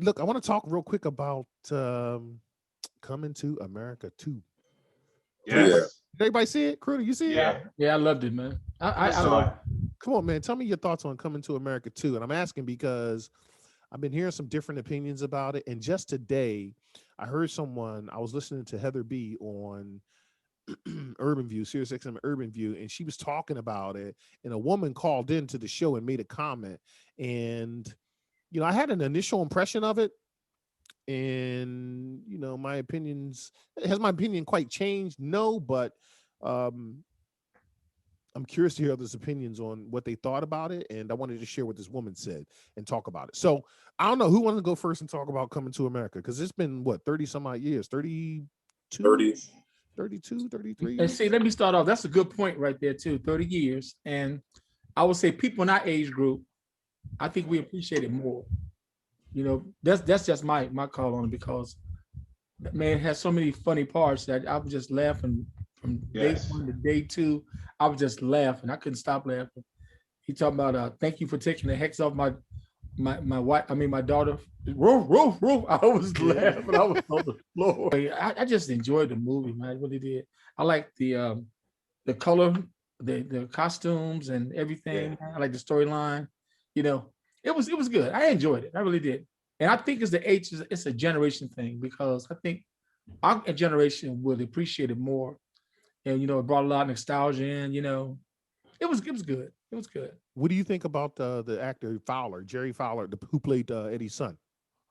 look, I want to talk real quick about Coming to America 2. Yeah. Yes. Did everybody see it? Critter, you see it? Yeah. Yeah, I loved it, man. I I saw it. Come on, man. Tell me your thoughts on Coming to America 2. And I'm asking because I've been hearing some different opinions about it. And just today, I heard someone, I was listening to Heather B on Urban View, Sirius XM Urban View, and she was talking about it. And a woman called into the show and made a comment. And, I had an initial impression of it. And, my opinions, has my opinion quite changed? No, but I'm curious to hear others' opinions on what they thought about it. And I wanted to share what this woman said and talk about it. So I don't know who wants to go first and talk about Coming to America, because it's been 30 some odd years, 32, 30. 32, 33 And years. see, let me start off. That's a good point right there too. 30 years, and I would say people in our age group, I think we appreciate it more. That's just my call on it, because man, it has so many funny parts that I was just laughing from day one to day two. I was just laughing. I couldn't stop laughing. He talking about thank you for taking the hex off my wife. I mean my daughter. Roof, roof, roof. I was laughing. I was on the floor. I just enjoyed the movie, man. I really did. I like the color, the costumes and everything. I like the storyline. It was good. I enjoyed it. I really did. And I think it's a generation thing, because I think our generation would appreciate it more. And it brought a lot of nostalgia in. It was good. It was good. What do you think about the actor Fowler, Jerry Fowler, who played Eddie's son?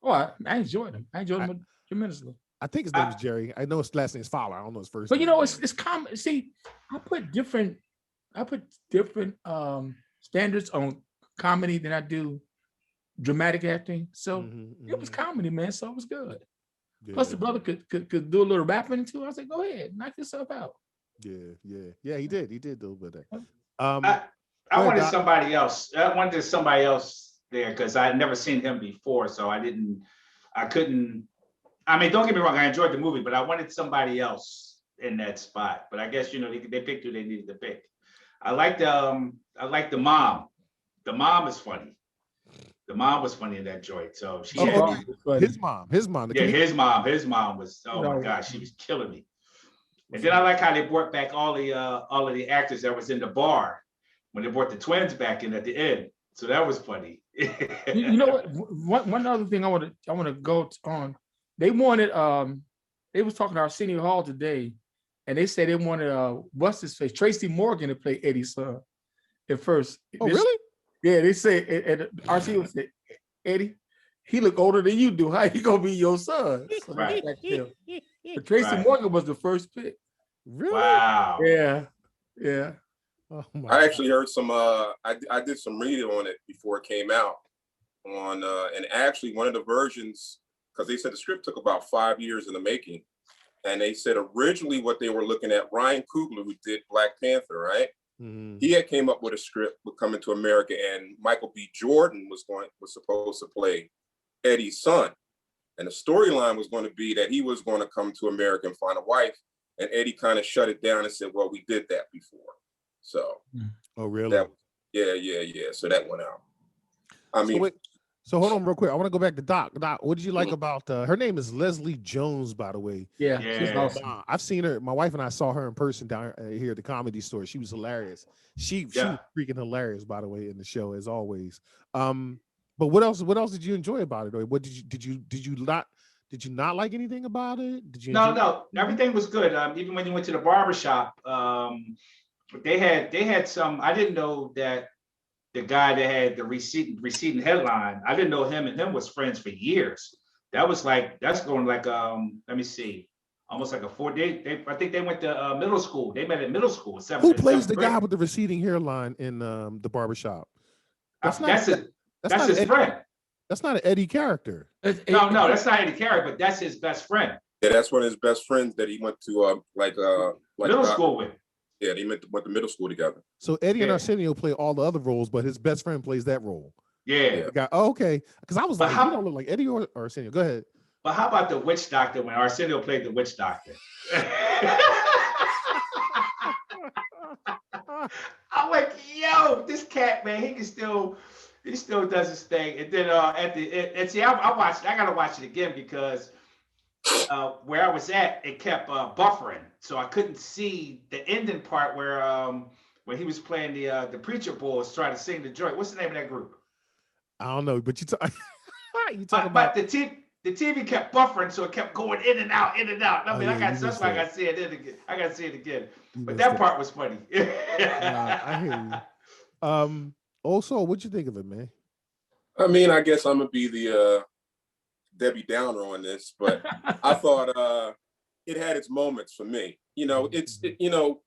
Oh, I enjoyed him. I enjoyed him tremendously. I think his name is Jerry. I know his last name is Fowler. I don't know his first But name. it's common. See, I put different standards on comedy than I do dramatic acting. So it was comedy, man. So it was good. Yeah. Plus the brother could do a little rapping too. I said, go ahead, knock yourself out. Yeah. He did a little bit of that. I wanted somebody else. I wanted somebody else there because I had never seen him before, so I couldn't. I mean, don't get me wrong, I enjoyed the movie, but I wanted somebody else in that spot. But I guess they picked who they needed to pick. I like the mom. The mom is funny. The mom was funny in that joint. So she his mom. Yeah, his mom was, oh my gosh, she was killing me. And then I like how they brought back all of the actors that was in the bar when they brought the twins back in at the end. So that was funny. You know what? One other thing I want to go on. They wanted they was talking to Arsenio Hall today, and they said they wanted what's his face, Tracy Morgan, to play Eddie's son at first. Oh, really? Yeah, they say, and Arsenio said, Eddie, he look older than you do. How he gonna be your son? So right. But Tracy Morgan was the first pick. Really? Wow. Yeah. Oh my I actually heard some. I did some reading on it before it came out. And actually one of the versions, because they said the script took about 5 years in the making, and they said originally what they were looking at, Ryan Coogler, who did Black Panther, right? Mm-hmm. He had came up with a script with Coming to America, and Michael B. Jordan was supposed to play Eddie's son, and the storyline was going to be that he was going to come to America and find a wife, and Eddie kind of shut it down and said, "Well, we did that before." So, oh really? Yeah. So that went out. I mean. So hold on real quick. I want to go back to Doc. Doc, what did you like about her name is Leslie Jones, by the way. Yeah. She's awesome. I've seen her. My wife and I saw her in person down here at the Comedy Store. She was hilarious. She was freaking hilarious, by the way, in the show as always. But what else did you enjoy about it? Or what did you not like anything about it? Did you? No, everything was good. Even when you went to the barbershop, they had some. I didn't know that. The guy that had the receding headline, I didn't know him and him was friends for years. That's going like, let me see, almost like a 4 day. I think they went to middle school. They met at middle school. Who plays the guy with the receding hairline in the barbershop? That's his friend. That's not an Eddie character. No, that's not Eddie character, but that's his best friend. Yeah, that's one of his best friends that he went to middle school with. Yeah, they went to middle school together. So Eddie and Arsenio play all the other roles, but his best friend plays that role. Yeah. Okay. Because I was like, you don't look like Eddie or Arsenio. Go ahead. But how about the witch doctor when Arsenio played the witch doctor? I'm like, yo, this cat, man, he He still does his thing. And then and see, I watched. I gotta watch it again because where I was at, it kept buffering, so I couldn't see the ending part where when he was playing the preacher boys trying to sing the joint. What's the name of that group? I don't know, but you talk But about. the TV kept buffering, so it kept going in and out, in and out. I Oh mean, yeah, you that's missed why I that. got to see it again. I got to see it again. You But missed that it. part was funny. I hear you. Also, what'd you think of it, man? I mean, I guess I'm gonna be the Debbie Downer on this, but I thought it had its moments for me. You know,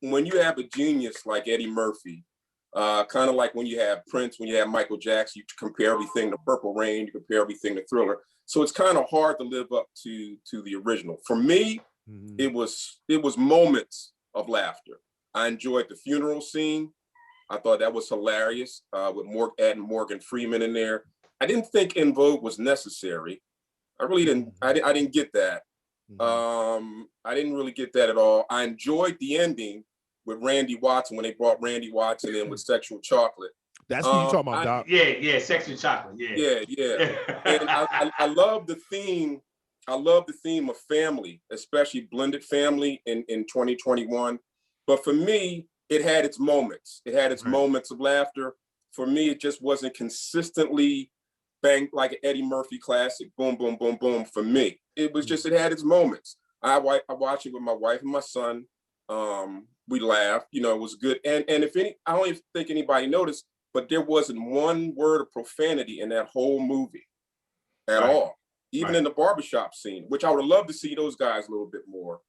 when you have a genius like Eddie Murphy, kind of like when you have Prince, when you have Michael Jackson, you compare everything to Purple Rain, you compare everything to Thriller. So it's kind of hard to live up to the original. For me, it was moments of laughter. I enjoyed the funeral scene. I thought that was hilarious with adding Morgan Freeman in there. I didn't think En Vogue was necessary. I really didn't. I didn't get that. I didn't really get that at all. I enjoyed the ending with Randy Watson when they brought Randy Watson in with Sexual Chocolate. That's what you talking about, Doc. Yeah, Sexy Chocolate. Yeah. And I love the theme. I love the theme of family, especially blended family in 2021. But for me, it had its moments. It had its moments of laughter. For me, it just wasn't consistently bang like an Eddie Murphy classic. Boom, boom, boom, boom. For me, it was just, it had its moments. I watched it with my wife and my son. We laughed. You know, it was good. And I don't even think anybody noticed, but there wasn't one word of profanity in that whole movie at all. Even in the barbershop scene, which I would have loved to see those guys a little bit more.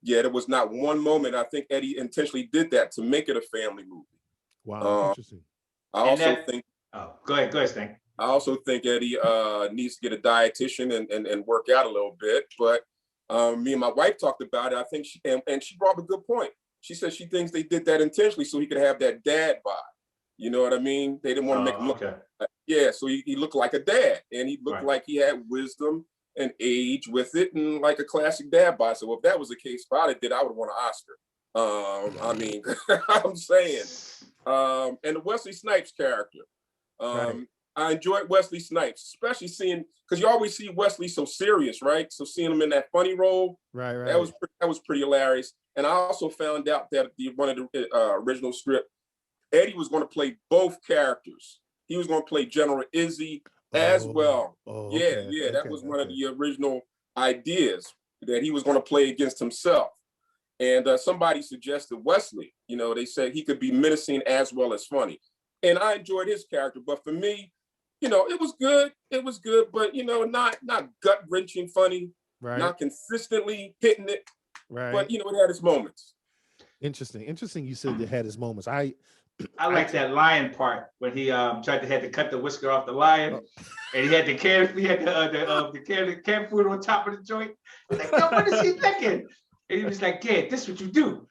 Yeah, there was not one moment. I think Eddie intentionally did that to make it a family movie. Wow, interesting. I also think. Oh, go ahead, Stan. I also think Eddie needs to get a dietitian and work out a little bit. But me and my wife talked about it. I think she brought up a good point. She said she thinks they did that intentionally so he could have that dad vibe. You know what I mean? They didn't want to make him look. Yeah, so he looked like a dad, and he looked like he had wisdom and age with it, and like a classic dad bod. So if that was the case, if I did, I would want an Oscar. I mean, I'm saying, and the Wesley Snipes character. I enjoyed Wesley Snipes, especially seeing, because you always see Wesley so serious, right? So seeing him in that funny role, that was pretty hilarious. And I also found out that one of the original script, Eddie was going to play both characters. He was going to play General Izzy as well. That was one of the original ideas, that he was going to play against himself. And somebody suggested Wesley. You know, they said he could be menacing as well as funny. And I enjoyed his character. But for me, you know, it was good. It was good, but, you know, not gut-wrenching funny, not consistently hitting it. But, you know, it had its moments. Interesting. You said it had its moments. I like that lion part when he had to cut the whisker off the lion, and he had the can food on top of the joint. He's like, yo, what is he thinking? And he was like, yeah, this is what you do.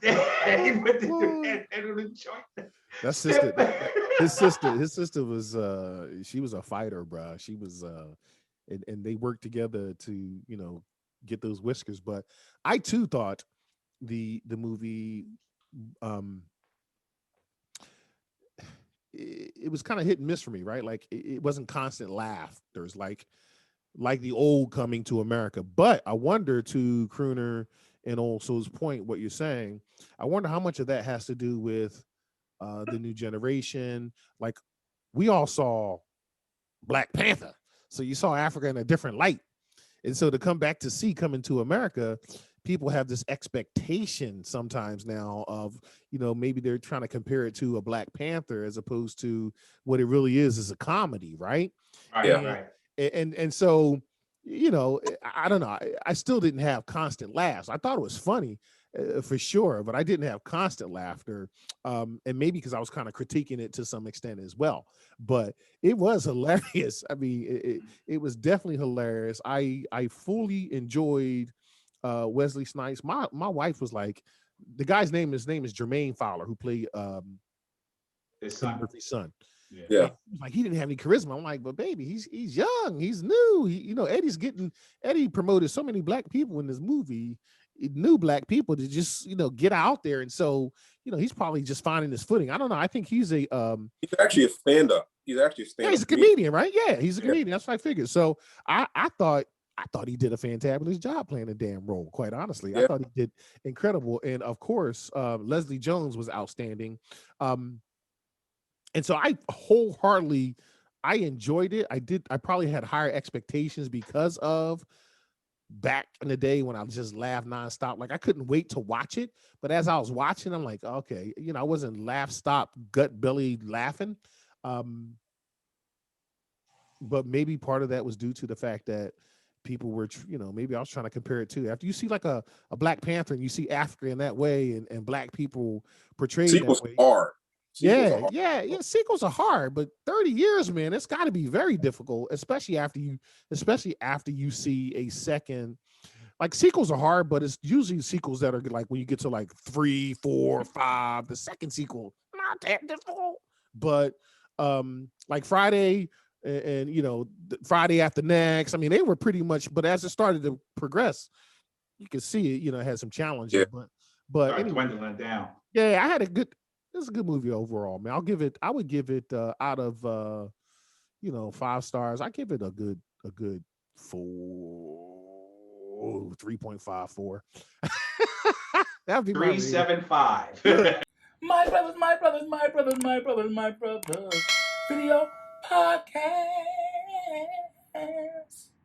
And he put the head on the joint. That's sister. His sister was she was a fighter, bro. She was and they worked together to, you know, get those whiskers. But I too thought the movie it was kind of hit and miss for me, right? Like it wasn't constant laugh. There's like the old Coming to America. But I wonder, to Crooner and Also's point, what you're saying, I wonder how much of that has to do with the new generation. Like, we all saw Black Panther, so you saw Africa in a different light. And so to come back to see Coming to America, people have this expectation sometimes now of, you know, maybe they're trying to compare it to a Black Panther as opposed to what it really is a comedy, right? And so, you know, I don't know. I still didn't have constant laughs. I thought it was funny for sure, but I didn't have constant laughter. And maybe because I was kind of critiquing it to some extent as well. But it was hilarious. I mean, it was definitely hilarious. I fully enjoyed Wesley Snipes. My wife was like, the guy's name is Jermaine Fowler, who played Murphy's son. Yeah. Like, he didn't have any charisma. I'm like, but baby, he's young, he's new. You know, Eddie promoted so many Black people in this movie, new Black people, to just, you know, get out there. And so, he's probably just finding his footing. I don't know. I think he's a He's actually a stand-up. He's actually a yeah, stand-up. he's a comedian, right? Yeah, he's a comedian. That's what I figured. So I thought he did a fantabulous job playing the damn role. Quite honestly, I thought he did incredible. And of course, Leslie Jones was outstanding. And so I wholeheartedly, I enjoyed it. I probably had higher expectations because of back in the day when I just laughed nonstop. Like I couldn't wait to watch it. But as I was watching, I'm like, okay, I wasn't laugh stop gut belly laughing. But maybe part of that was due to the fact that people were, maybe I was trying to compare it to after you see like a Black Panther and you see Africa in that way and Black people portrayed Sequels that way. hard. Yeah. Sequels are hard, but 30 years, man, it's got to be very difficult, especially after you see a second. Like sequels are hard, but it's usually sequels that are like when you get to like 3, 4, 5. The second sequel not that difficult, but like Friday and Friday After Next. I mean, they were pretty much. But as it started to progress, you could see it. It had some challenges, but anyway, dwindling down. Yeah, I had a good. It's a good movie overall, man. I would give it out of 5 stars. I give it a good 3.54. That'd be 3.75. My brothers, my brothers, my brothers, my brothers, my brothers. Video podcast.